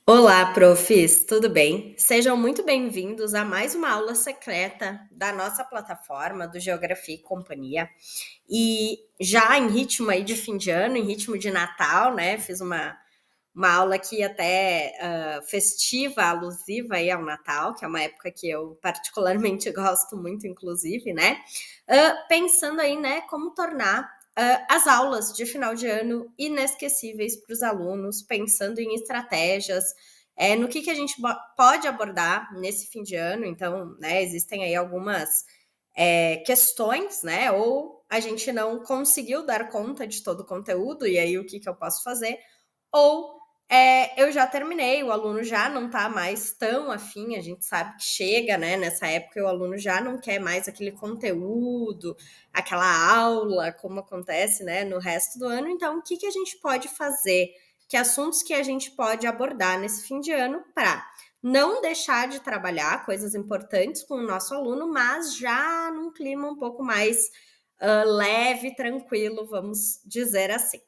Olá, profs, tudo bem? Sejam muito bem-vindos a mais uma aula secreta da nossa plataforma do Geografia e Companhia. E já em ritmo aí de fim de ano, em ritmo de Natal, né? Fiz uma aula aqui até festiva, alusiva aí ao Natal, que é uma época que eu particularmente gosto muito, inclusive, né? Pensando aí, né, como tornar as aulas de final de ano inesquecíveis para os alunos, pensando em estratégias, no que a gente pode abordar nesse fim de ano. Então, né, existem aí algumas questões, né? Ou a gente não conseguiu dar conta de todo o conteúdo, e aí o que eu posso fazer? Ou eu já terminei, o aluno já não está mais tão afim, a gente sabe que chega, né? Nessa época o aluno já não quer mais aquele conteúdo, aquela aula, como acontece, né, no resto do ano. Então, o que a gente pode fazer? Que assuntos que a gente pode abordar nesse fim de ano para não deixar de trabalhar coisas importantes com o nosso aluno, mas já num clima um pouco mais leve, tranquilo, vamos dizer assim.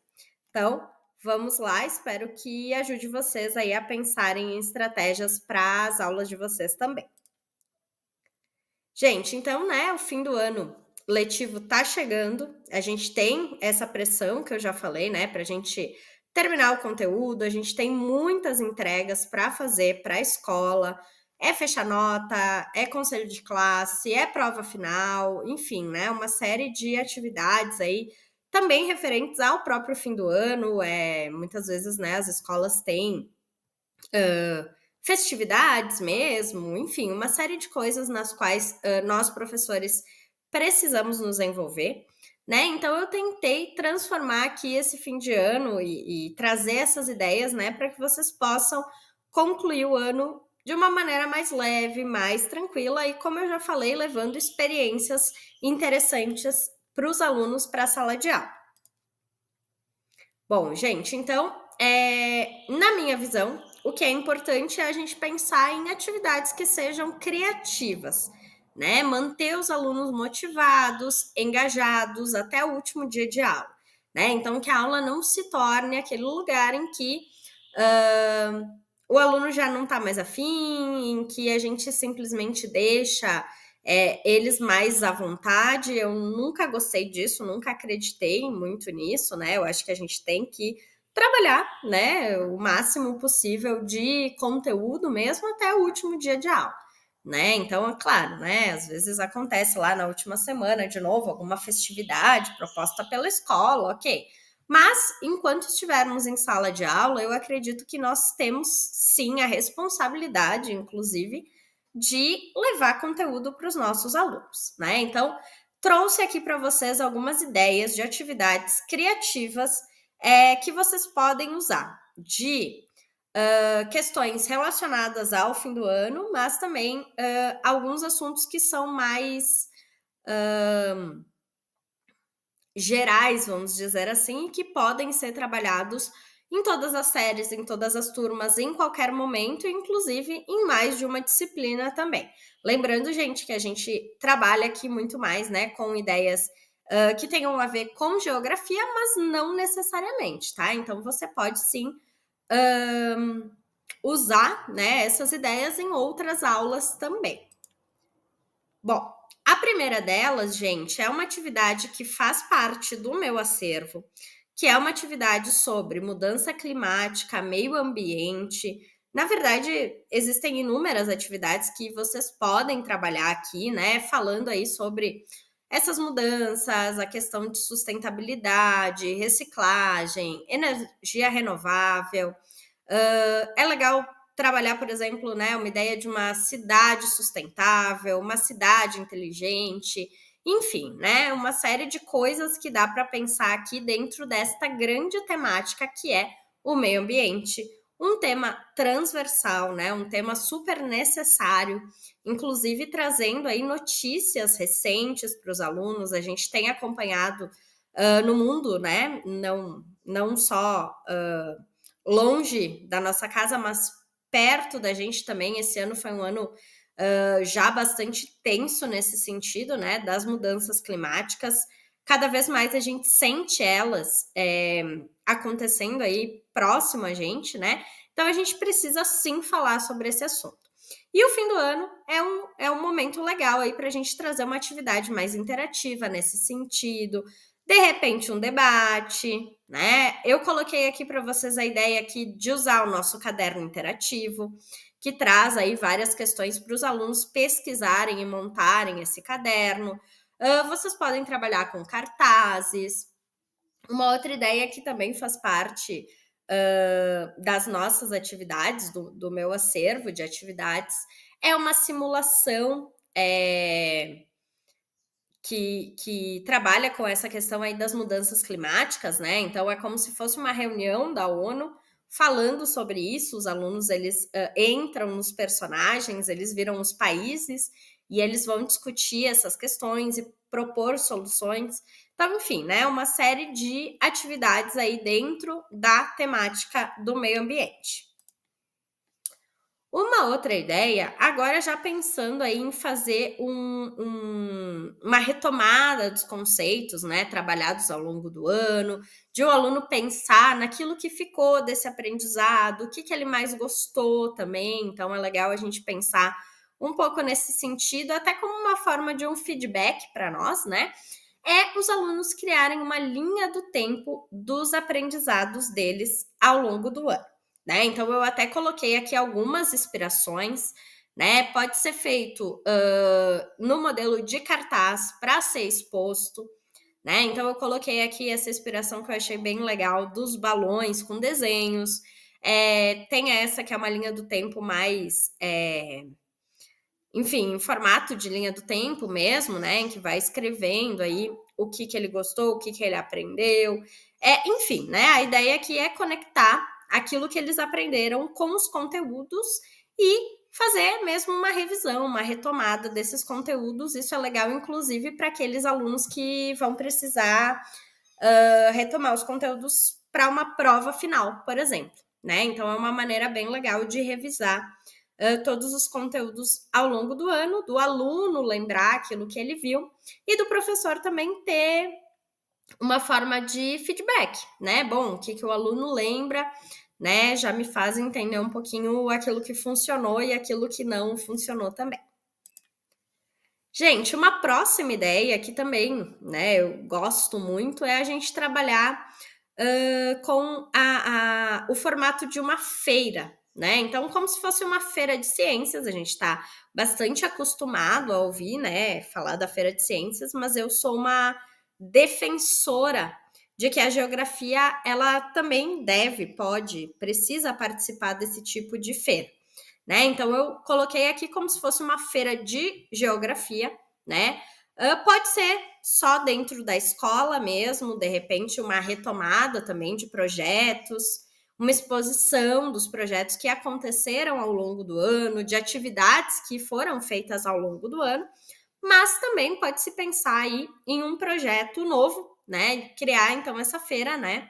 Então, vamos lá, espero que ajude vocês aí a pensarem em estratégias para as aulas de vocês também. Gente, então, né, o fim do ano letivo tá chegando, a gente tem essa pressão que eu já falei, né, para a gente terminar o conteúdo, a gente tem muitas entregas para fazer para a escola, é fechar nota, é conselho de classe, é prova final, enfim, né, uma série de atividades aí também referentes ao próprio fim do ano. Muitas vezes, né, as escolas têm festividades mesmo, enfim, uma série de coisas nas quais nós, professores, precisamos nos envolver, né? Então, eu tentei transformar aqui esse fim de ano e trazer essas ideias, né, para que vocês possam concluir o ano de uma maneira mais leve, mais tranquila e, como eu já falei, levando experiências interessantes para os alunos para a sala de aula. Bom, gente, então, na minha visão, o que é importante é a gente pensar em atividades que sejam criativas, né? Manter os alunos motivados, engajados até o último dia de aula, né? Então, que a aula não se torne aquele lugar em que o aluno já não está mais afim, em que a gente simplesmente deixa eles mais à vontade. Eu nunca gostei disso, nunca acreditei muito nisso, né? Eu acho que a gente tem que trabalhar, né, o máximo possível de conteúdo mesmo até o último dia de aula, né? Então, é claro, né, às vezes acontece lá na última semana de novo alguma festividade proposta pela escola, ok. Mas, enquanto estivermos em sala de aula, eu acredito que nós temos sim a responsabilidade, inclusive, de levar conteúdo para os nossos alunos, né? Então, trouxe aqui para vocês algumas ideias de atividades criativas que vocês podem usar de questões relacionadas ao fim do ano, mas também alguns assuntos que são mais gerais, vamos dizer assim, que podem ser trabalhados em todas as séries, em todas as turmas, em qualquer momento, inclusive em mais de uma disciplina também. Lembrando, gente, que a gente trabalha aqui muito mais, né, com ideias que tenham a ver com geografia, mas não necessariamente, tá? Então, você pode sim usar, né, essas ideias em outras aulas também. Bom, a primeira delas, gente, é uma atividade que faz parte do meu acervo, que é uma atividade sobre mudança climática, meio ambiente. Na verdade, existem inúmeras atividades que vocês podem trabalhar aqui, né? Falando aí sobre essas mudanças, a questão de sustentabilidade, reciclagem, energia renovável. É legal trabalhar, por exemplo, né, uma ideia de uma cidade sustentável, uma cidade inteligente, enfim, né, uma série de coisas que dá para pensar aqui dentro desta grande temática que é o meio ambiente, um tema transversal, né, um tema super necessário, inclusive trazendo aí notícias recentes para os alunos. A gente tem acompanhado no mundo, né, não só longe da nossa casa, mas perto da gente também. Esse ano foi um ano já bastante tenso nesse sentido, né, das mudanças climáticas. cada vez mais a gente sente elas acontecendo aí próximo a gente, né? Então a gente precisa sim falar sobre esse assunto. E o fim do ano é um momento legal aí para a gente trazer uma atividade mais interativa nesse sentido. De repente, um debate, né? Eu coloquei aqui para vocês a ideia aqui de usar o nosso caderno interativo, que traz aí várias questões para os alunos pesquisarem e montarem esse caderno. Vocês podem trabalhar com cartazes. Uma outra ideia que também faz parte das nossas atividades, do meu acervo de atividades, é uma simulação que trabalha com essa questão aí das mudanças climáticas, né? Então é como se fosse uma reunião da ONU falando sobre isso. Os alunos eles entram nos personagens, eles viram os países e eles vão discutir essas questões e propor soluções. Então, enfim, né? Uma série de atividades aí dentro da temática do meio ambiente. Uma outra ideia, agora já pensando aí em fazer uma retomada dos conceitos, né, trabalhados ao longo do ano, de o aluno pensar naquilo que ficou desse aprendizado, o que ele mais gostou também. Então, é legal a gente pensar um pouco nesse sentido, até como uma forma de um feedback para nós, né? É os alunos criarem uma linha do tempo dos aprendizados deles ao longo do ano. Né? Então, eu até coloquei aqui algumas inspirações, né? Pode ser feito no modelo de cartaz para ser exposto, né? Então, eu coloquei aqui essa inspiração que eu achei bem legal dos balões com desenhos. Tem essa que é uma linha do tempo mais, enfim, em formato de linha do tempo mesmo, né? Em que vai escrevendo aí o que ele gostou, o que ele aprendeu. Enfim, né? A ideia aqui é conectar aquilo que eles aprenderam com os conteúdos e fazer mesmo uma revisão, uma retomada desses conteúdos. Isso é legal, inclusive, para aqueles alunos que vão precisar retomar os conteúdos para uma prova final, por exemplo. Né? Então, é uma maneira bem legal de revisar todos os conteúdos ao longo do ano, do aluno lembrar aquilo que ele viu e do professor também ter uma forma de feedback, né? Bom, o que o aluno lembra, né? Já me faz entender um pouquinho aquilo que funcionou e aquilo que não funcionou também. Gente, uma próxima ideia que também, né, eu gosto muito é a gente trabalhar com o formato de uma feira, né? Então, como se fosse uma feira de ciências, a gente está bastante acostumado a ouvir, né, falar da feira de ciências, mas eu sou uma defensora de que a geografia, ela também precisa participar desse tipo de feira, né? Então, eu coloquei aqui como se fosse uma feira de geografia, né? Pode ser só dentro da escola mesmo, de repente uma retomada também de projetos, uma exposição dos projetos que aconteceram ao longo do ano, de atividades que foram feitas ao longo do ano, mas também pode se pensar aí em um projeto novo, né? Criar então essa feira, né?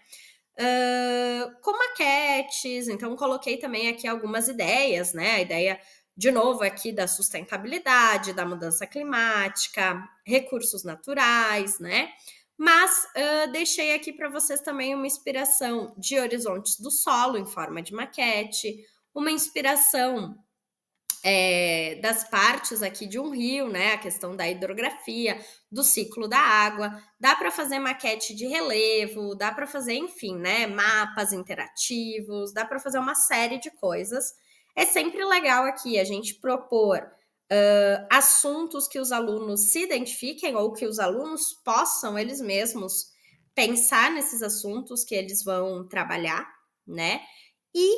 Com maquetes, então coloquei também aqui algumas ideias, né? A ideia, de novo, aqui da sustentabilidade, da mudança climática, recursos naturais, né? Mas deixei aqui para vocês também uma inspiração de horizontes do solo em forma de maquete, uma inspiração das partes aqui de um rio, né? A questão da hidrografia, do ciclo da água. Dá para fazer maquete de relevo, dá para fazer, enfim, né? Mapas interativos, dá para fazer uma série de coisas. É sempre legal aqui a gente propor assuntos que os alunos se identifiquem ou que os alunos possam eles mesmos pensar nesses assuntos que eles vão trabalhar, né? E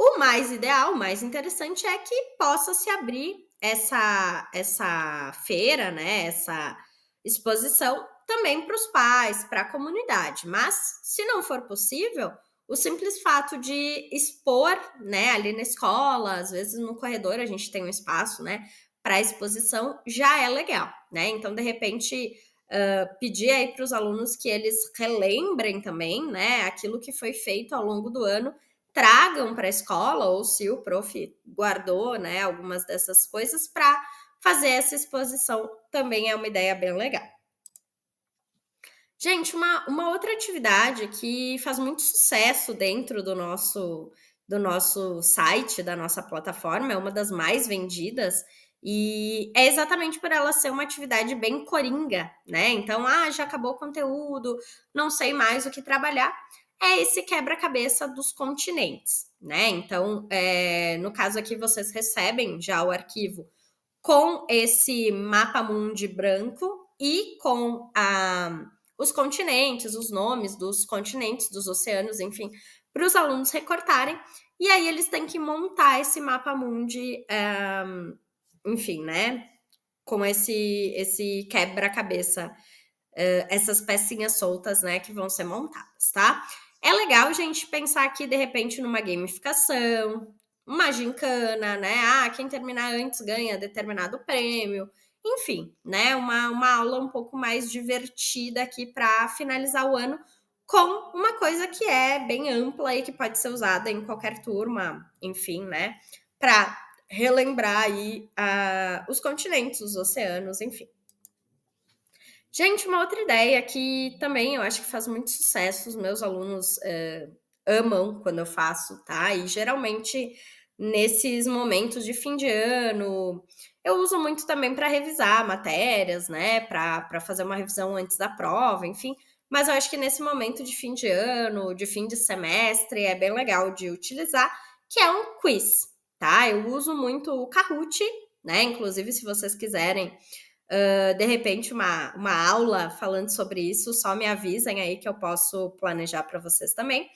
o mais ideal, o mais interessante é que possa se abrir essa feira, né, essa exposição também para os pais, para a comunidade. Mas, se não for possível, o simples fato de expor, né, ali na escola, às vezes no corredor a gente tem um espaço, né, para exposição, já é legal, né? Então, de repente, pedir aí para os alunos que eles relembrem também, né, aquilo que foi feito ao longo do ano, tragam para a escola, ou se o prof guardou, né, algumas dessas coisas para fazer essa exposição, também é uma ideia bem legal. Gente, uma outra atividade que faz muito sucesso dentro do nosso site, da nossa plataforma, é uma das mais vendidas, e é exatamente por ela ser uma atividade bem coringa, né? Então, já acabou o conteúdo, não sei mais o que trabalhar. É esse quebra-cabeça dos continentes, né? Então, no caso aqui, vocês recebem já o arquivo com esse mapa mundi branco e com os continentes, os nomes dos continentes, dos oceanos, enfim, para os alunos recortarem. E aí eles têm que montar esse mapa mundi, enfim, né? Com esse quebra-cabeça, essas pecinhas soltas, né, que vão ser montadas, tá? É legal, gente, pensar aqui, de repente, numa gamificação, uma gincana, né? Quem terminar antes ganha determinado prêmio. Enfim, né? Uma aula um pouco mais divertida aqui para finalizar o ano com uma coisa que é bem ampla e que pode ser usada em qualquer turma, enfim, né? Para relembrar aí os continentes, os oceanos, enfim. Gente, uma outra ideia que também eu acho que faz muito sucesso, os meus alunos amam quando eu faço, tá? E geralmente nesses momentos de fim de ano, eu uso muito também para revisar matérias, né? Para fazer uma revisão antes da prova, enfim. Mas eu acho que nesse momento de fim de ano, de fim de semestre, é bem legal de utilizar, que é um quiz, tá? Eu uso muito o Kahoot, né? Inclusive, se vocês quiserem de repente, uma aula falando sobre isso, só me avisem aí que eu posso planejar para vocês também.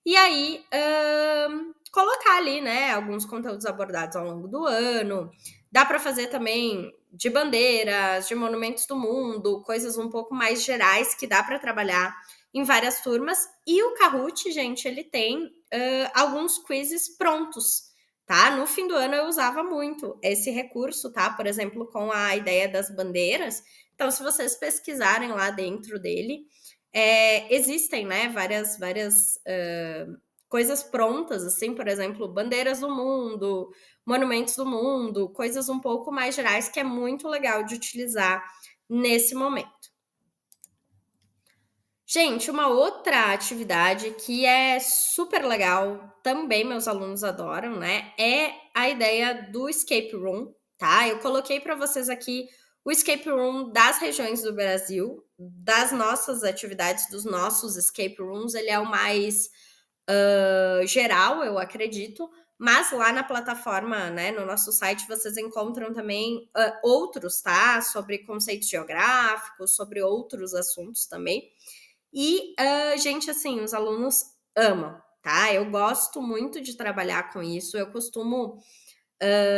E aí, colocar ali, né, alguns conteúdos abordados ao longo do ano. Dá para fazer também de bandeiras, de monumentos do mundo, coisas um pouco mais gerais que dá para trabalhar em várias turmas. E o Kahoot, gente, ele tem alguns quizzes prontos, tá? No fim do ano eu usava muito esse recurso, tá? Por exemplo, com a ideia das bandeiras. Então, se vocês pesquisarem lá dentro dele, existem, né, várias coisas prontas, assim, por exemplo, bandeiras do mundo, monumentos do mundo, coisas um pouco mais gerais que é muito legal de utilizar nesse momento. Gente, uma outra atividade que é super legal, também meus alunos adoram, né? É a ideia do escape room, tá? Eu coloquei para vocês aqui o escape room das regiões do Brasil, das nossas atividades, dos nossos escape rooms, ele é o mais geral, eu acredito, mas lá na plataforma, né, no nosso site, vocês encontram também outros, tá? Sobre conceitos geográficos, sobre outros assuntos também. E, gente, assim, os alunos amam, tá? Eu gosto muito de trabalhar com isso. Eu costumo,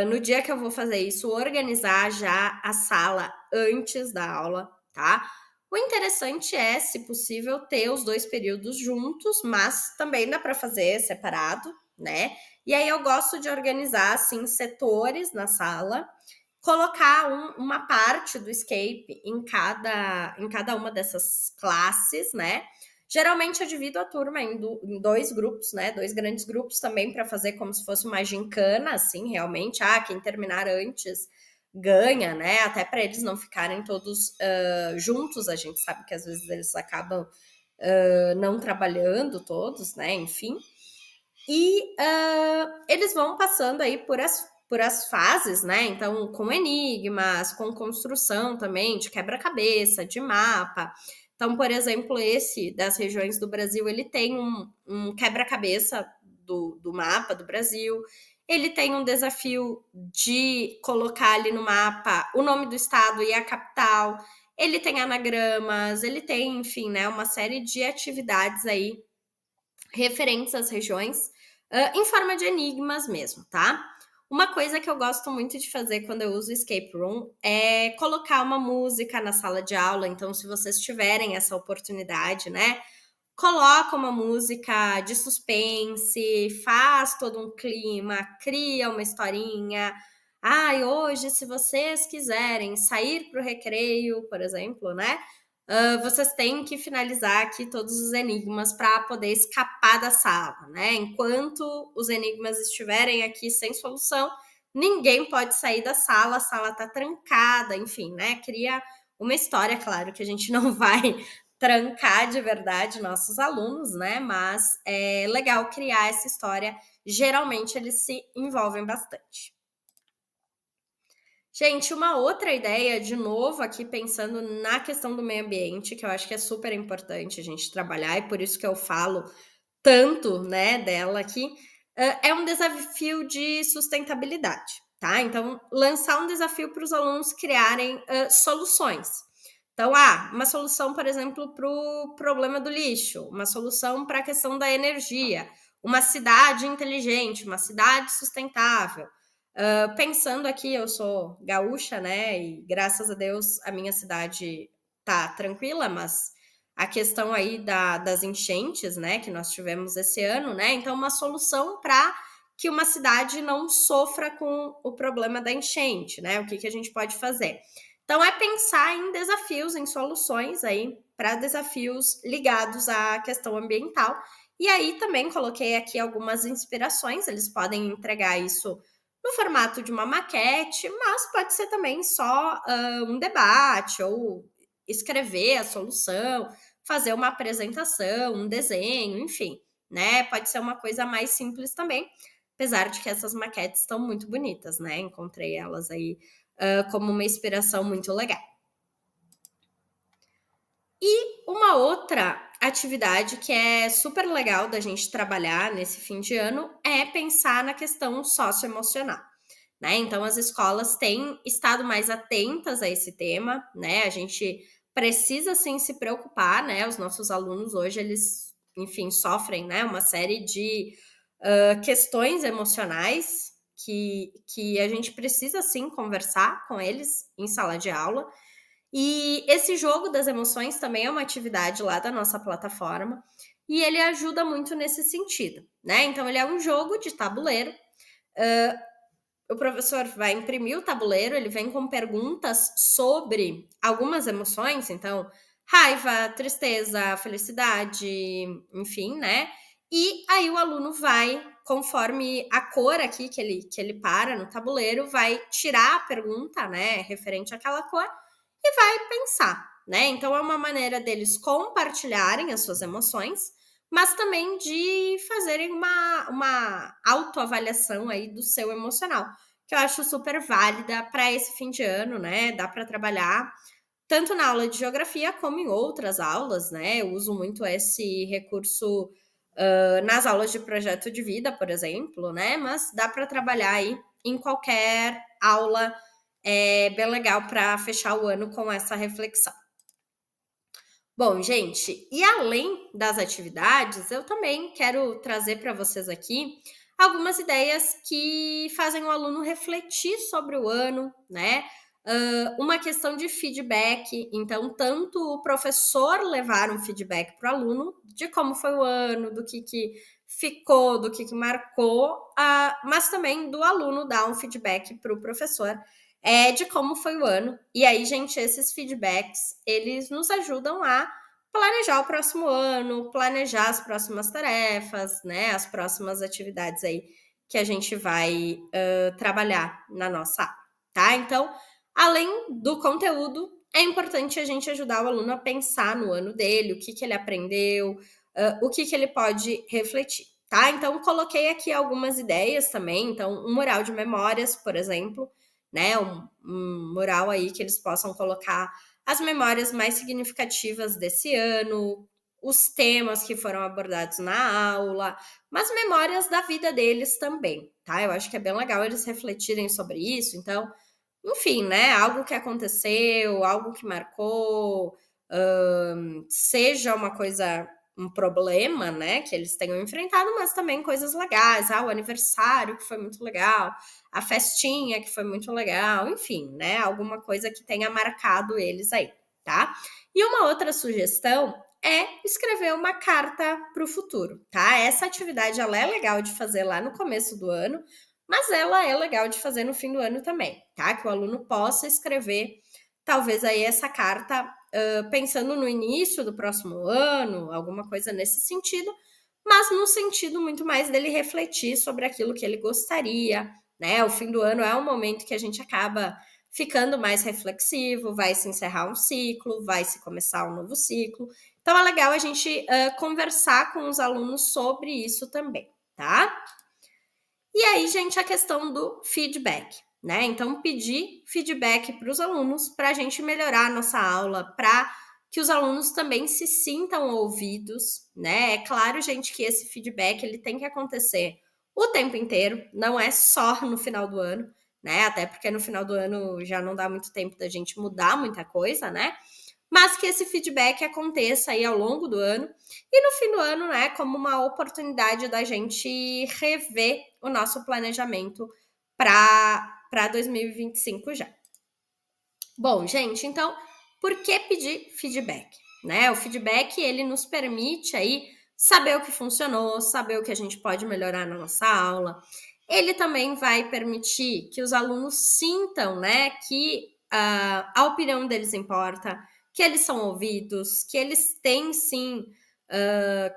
no dia que eu vou fazer isso, organizar já a sala antes da aula, tá? O interessante é, se possível, ter os dois períodos juntos, mas também dá para fazer separado, né? E aí eu gosto de organizar, assim, setores na sala, colocar uma parte do escape em cada uma dessas classes, né? Geralmente eu divido a turma em dois grupos, né? Dois grandes grupos também para fazer como se fosse uma gincana, assim, realmente. Quem terminar antes ganha, né? Até para eles não ficarem todos juntos. A gente sabe que às vezes eles acabam não trabalhando todos, né? Enfim. E eles vão passando aí por as fases, né? Então, com enigmas, com construção também de quebra-cabeça, de mapa. Então, por exemplo, esse das regiões do Brasil, ele tem um quebra-cabeça do mapa do Brasil. Ele tem um desafio de colocar ali no mapa o nome do estado e a capital. Ele tem anagramas, ele tem, enfim, né, uma série de atividades aí referentes às regiões, em forma de enigmas mesmo, tá? Uma coisa que eu gosto muito de fazer quando eu uso o escape room é colocar uma música na sala de aula. Então, se vocês tiverem essa oportunidade, né, coloca uma música de suspense, faz todo um clima, cria uma historinha. Hoje, se vocês quiserem sair para o recreio, por exemplo, né? Vocês têm que finalizar aqui todos os enigmas para poder escapar da sala, né? Enquanto os enigmas estiverem aqui sem solução, ninguém pode sair da sala, a sala está trancada, enfim, né? Cria uma história, claro, que a gente não vai trancar de verdade nossos alunos, né? Mas é legal criar essa história. Geralmente eles se envolvem bastante. Gente, uma outra ideia, de novo, aqui pensando na questão do meio ambiente, que eu acho que é super importante a gente trabalhar, e por isso que eu falo tanto, né, dela aqui, é um desafio de sustentabilidade, tá? Então, lançar um desafio para os alunos criarem soluções. Então, uma solução, por exemplo, para o problema do lixo, uma solução para a questão da energia, uma cidade inteligente, uma cidade sustentável. Pensando aqui, eu sou gaúcha, né? E graças a Deus a minha cidade tá tranquila, mas a questão aí das enchentes, né, que nós tivemos esse ano, né? Então, uma solução para que uma cidade não sofra com o problema da enchente, né? O que a gente pode fazer? Então, é pensar em desafios, em soluções aí para desafios ligados à questão ambiental. E aí também coloquei aqui algumas inspirações, eles podem entregar isso no formato de uma maquete, mas pode ser também só um debate ou escrever a solução, fazer uma apresentação, um desenho, enfim, né? Pode ser uma coisa mais simples também, apesar de que essas maquetes estão muito bonitas, né? Encontrei elas aí como uma inspiração muito legal. E uma outra atividade que é super legal da gente trabalhar nesse fim de ano é pensar na questão socioemocional. Né? Então, as escolas têm estado mais atentas a esse tema, né? A gente precisa, sim, se preocupar, né? Os nossos alunos hoje, eles, enfim, sofrem, né? Uma série de questões emocionais que a gente precisa, sim, conversar com eles em sala de aula. E esse jogo das emoções também é uma atividade lá da nossa plataforma e ele ajuda muito nesse sentido, né? Então, ele é um jogo de tabuleiro. O professor vai imprimir o tabuleiro, ele vem com perguntas sobre algumas emoções, então, raiva, tristeza, felicidade, enfim, né? E aí o aluno vai, conforme a cor aqui que ele para no tabuleiro, vai tirar a pergunta, né, referente àquela cor e vai pensar, né? Então é uma maneira deles compartilharem as suas emoções, mas também de fazerem uma autoavaliação aí do seu emocional, que eu acho super válida para esse fim de ano, né? Dá para trabalhar tanto na aula de geografia como em outras aulas, né? Eu uso muito esse recurso nas aulas de projeto de vida, por exemplo, né? Mas dá para trabalhar aí em qualquer aula. É bem legal para fechar o ano com essa reflexão. Bom, gente, e além das atividades, eu também quero trazer para vocês aqui algumas ideias que fazem o aluno refletir sobre o ano, né? Uma questão de feedback, então, tanto o professor levar um feedback para o aluno de como foi o ano, do que ficou, do que marcou, mas também do aluno dar um feedback para o professor de como foi o ano. E aí, gente, esses feedbacks, eles nos ajudam a planejar o próximo ano, planejar as próximas tarefas, né? As próximas atividades aí que a gente vai trabalhar na nossa aula, tá? Então, além do conteúdo, é importante a gente ajudar o aluno a pensar no ano dele, o que ele aprendeu, o que ele pode refletir, tá? Então, coloquei aqui algumas ideias também. Então, um mural de memórias, por exemplo, né? Um mural aí que eles possam colocar as memórias mais significativas desse ano, os temas que foram abordados na aula, mas memórias da vida deles também, tá? Eu acho que é bem legal eles refletirem sobre isso. Então, enfim, né? Algo que aconteceu, algo que marcou, seja uma coisa, um problema, né, que eles tenham enfrentado, mas também coisas legais, o aniversário que foi muito legal, a festinha que foi muito legal, enfim, né, alguma coisa que tenha marcado eles aí, tá? E uma outra sugestão é escrever uma carta para o futuro, tá? Essa atividade ela é legal de fazer lá no começo do ano, mas ela é legal de fazer no fim do ano também, tá? Que o aluno possa escrever, talvez aí essa carta pensando no início do próximo ano, alguma coisa nesse sentido, mas no sentido muito mais dele refletir sobre aquilo que ele gostaria, né? O fim do ano é um momento que a gente acaba ficando mais reflexivo, vai se encerrar um ciclo, vai se começar um novo ciclo. Então é legal a gente conversar com os alunos sobre isso também, tá? E aí, gente, a questão do feedback, né? Então, pedir feedback para os alunos para a gente melhorar a nossa aula, para que os alunos também se sintam ouvidos, né? É claro, gente, que esse feedback ele tem que acontecer o tempo inteiro, não é só no final do ano, né? Até porque no final do ano já não dá muito tempo da gente mudar muita coisa, né? Mas que esse feedback aconteça aí ao longo do ano e no fim do ano, né, como uma oportunidade da gente rever o nosso planejamento para 2025 já. Bom, gente, então, por que pedir feedback? Né? O feedback, ele nos permite aí saber o que funcionou, saber o que a gente pode melhorar na nossa aula. Ele também vai permitir que os alunos sintam, né, que a opinião deles importa, que eles são ouvidos, que eles têm, sim,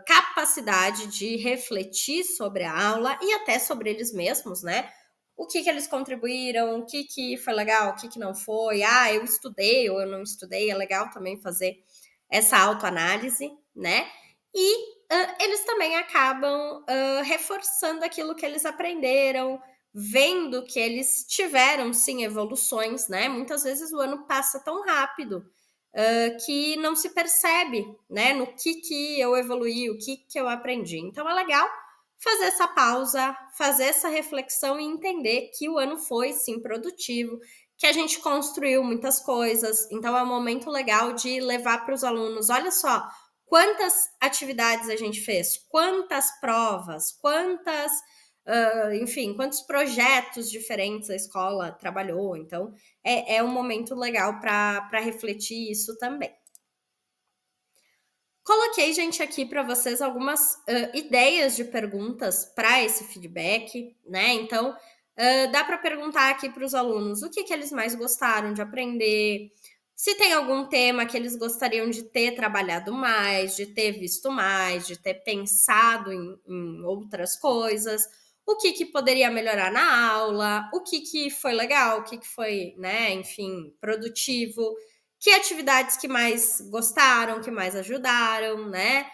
capacidade de refletir sobre a aula e até sobre eles mesmos, né? O que eles contribuíram, o que foi legal, o que não foi. Ah, eu estudei ou eu não estudei. É legal também fazer essa autoanálise, né? E eles também acabam reforçando aquilo que eles aprenderam, vendo que eles tiveram, sim, evoluções, né? Muitas vezes o ano passa tão rápido que não se percebe, né? No que eu evoluí, o que eu aprendi. Então, é legal fazer essa pausa, fazer essa reflexão e entender que o ano foi, sim, produtivo, que a gente construiu muitas coisas. Então, é um momento legal de levar para os alunos, olha só, quantas atividades a gente fez, quantas provas, enfim, quantos projetos diferentes a escola trabalhou. Então, é um momento legal para refletir isso também. Coloquei, gente, aqui para vocês algumas ideias de perguntas para esse feedback, né? Então, dá para perguntar aqui para os alunos o que eles mais gostaram de aprender, se tem algum tema que eles gostariam de ter trabalhado mais, de ter visto mais, de ter pensado em outras coisas, o que poderia melhorar na aula, o que foi legal, o que foi, né, enfim, produtivo, que atividades que mais gostaram, que mais ajudaram, né?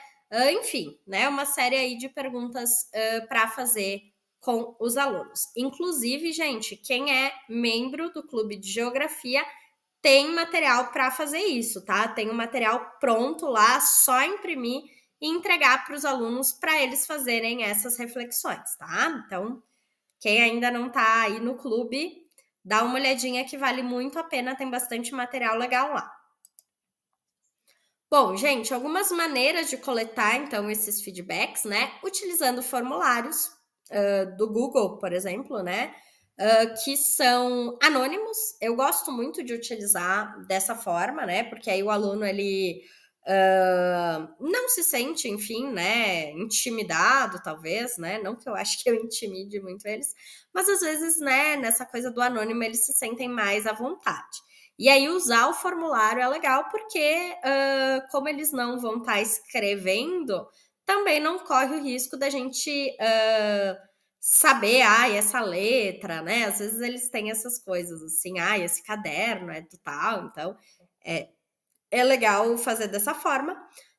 Enfim, né? Uma série aí de perguntas para fazer com os alunos. Inclusive, gente, quem é membro do Clube de Geografia tem material para fazer isso, tá? Tem um material pronto lá, só imprimir e entregar para os alunos para eles fazerem essas reflexões, tá? Então, quem ainda não está aí no clube, dá uma olhadinha que vale muito a pena, tem bastante material legal lá. Bom, gente, algumas maneiras de coletar, então, esses feedbacks, né? Utilizando formulários do Google, por exemplo, né? Que são anônimos. Eu gosto muito de utilizar dessa forma, né? Porque aí o aluno, ele não se sente, enfim, né? Intimidado, talvez, né? Não que eu acho que eu intimide muito eles, mas às vezes, né? Nessa coisa do anônimo, eles se sentem mais à vontade. E aí, usar o formulário é legal porque, como eles não vão estar escrevendo, também não corre o risco da gente saber, essa letra, né? Às vezes eles têm essas coisas assim, esse caderno é do tal, então é legal fazer dessa forma.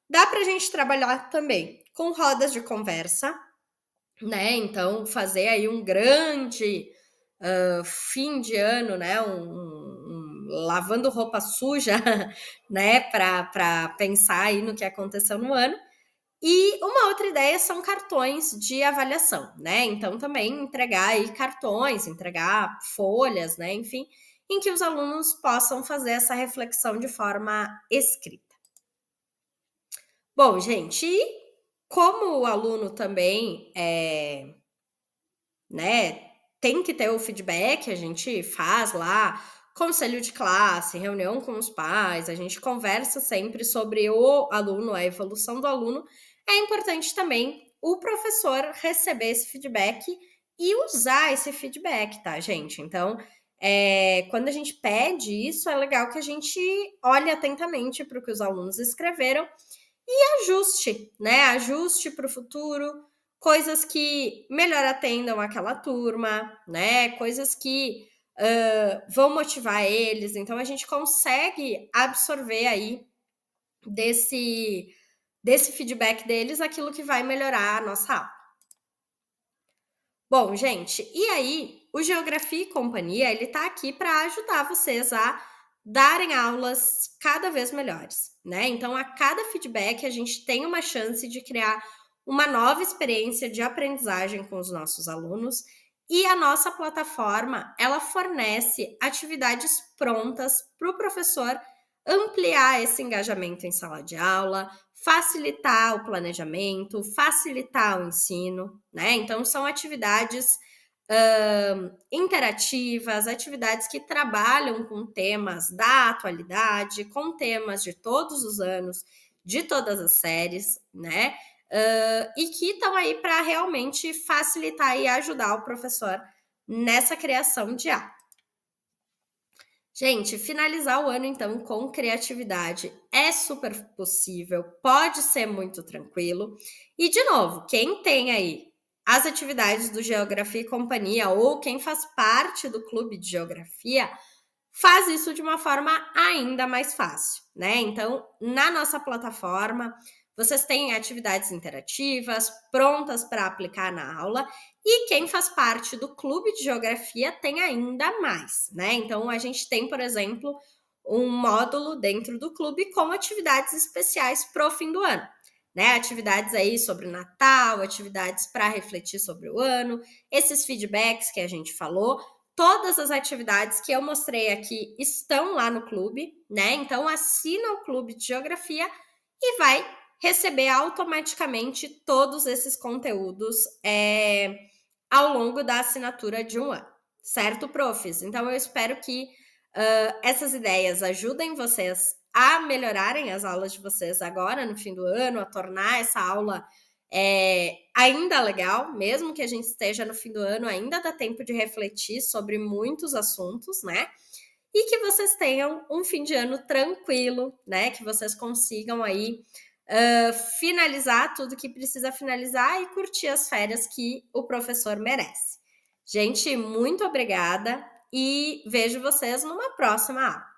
Dá para a gente trabalhar também com rodas de conversa, né? Então, fazer aí um grande fim de ano, né? Lavando roupa suja, né? Para pensar aí no que aconteceu no ano. E uma outra ideia são cartões de avaliação, né? Então, também entregar aí cartões, entregar folhas, né? Enfim, em que os alunos possam fazer essa reflexão de forma escrita. Bom, gente, e como o aluno também né, tem que ter o feedback, a gente faz lá conselho de classe, reunião com os pais, a gente conversa sempre sobre o aluno, a evolução do aluno. É importante também o professor receber esse feedback e usar esse feedback, tá, gente? Então, quando a gente pede isso, é legal que a gente olhe atentamente para o que os alunos escreveram e ajuste, né? Ajuste para o futuro, coisas que melhor atendam aquela turma, né? Coisas que vão motivar eles. Então, a gente consegue absorver aí desse feedback deles aquilo que vai melhorar a nossa aula. Bom, gente, e aí o Geografia e Companhia, ele tá aqui para ajudar vocês a darem aulas cada vez melhores, né? Então, a cada feedback, a gente tem uma chance de criar uma nova experiência de aprendizagem com os nossos alunos e a nossa plataforma, ela fornece atividades prontas para o professor ampliar esse engajamento em sala de aula, facilitar o planejamento, facilitar o ensino, né? Então, são atividades interativas, atividades que trabalham com temas da atualidade, com temas de todos os anos, de todas as séries, né? E que estão aí para realmente facilitar e ajudar o professor nessa criação de aula. Gente, finalizar o ano então com criatividade é super possível, pode ser muito tranquilo. E de novo, quem tem aí as atividades do Geografia e Companhia ou quem faz parte do clube de geografia, faz isso de uma forma ainda mais fácil, né? Então, na nossa plataforma, vocês têm atividades interativas prontas para aplicar na aula e quem faz parte do clube de geografia tem ainda mais, né? Então, a gente tem, por exemplo, um módulo dentro do clube com atividades especiais para o fim do ano. Né, atividades aí sobre Natal, atividades para refletir sobre o ano, esses feedbacks que a gente falou, todas as atividades que eu mostrei aqui estão lá no clube, né? Então assina o clube de geografia e vai receber automaticamente todos esses conteúdos ao longo da assinatura de um ano, certo, profs? Então eu espero que essas ideias ajudem vocês a melhorarem as aulas de vocês agora no fim do ano, a tornar essa aula ainda legal, mesmo que a gente esteja no fim do ano, ainda dá tempo de refletir sobre muitos assuntos, né? E que vocês tenham um fim de ano tranquilo, né? Que vocês consigam aí finalizar tudo que precisa finalizar e curtir as férias que o professor merece. Gente, muito obrigada e vejo vocês numa próxima aula.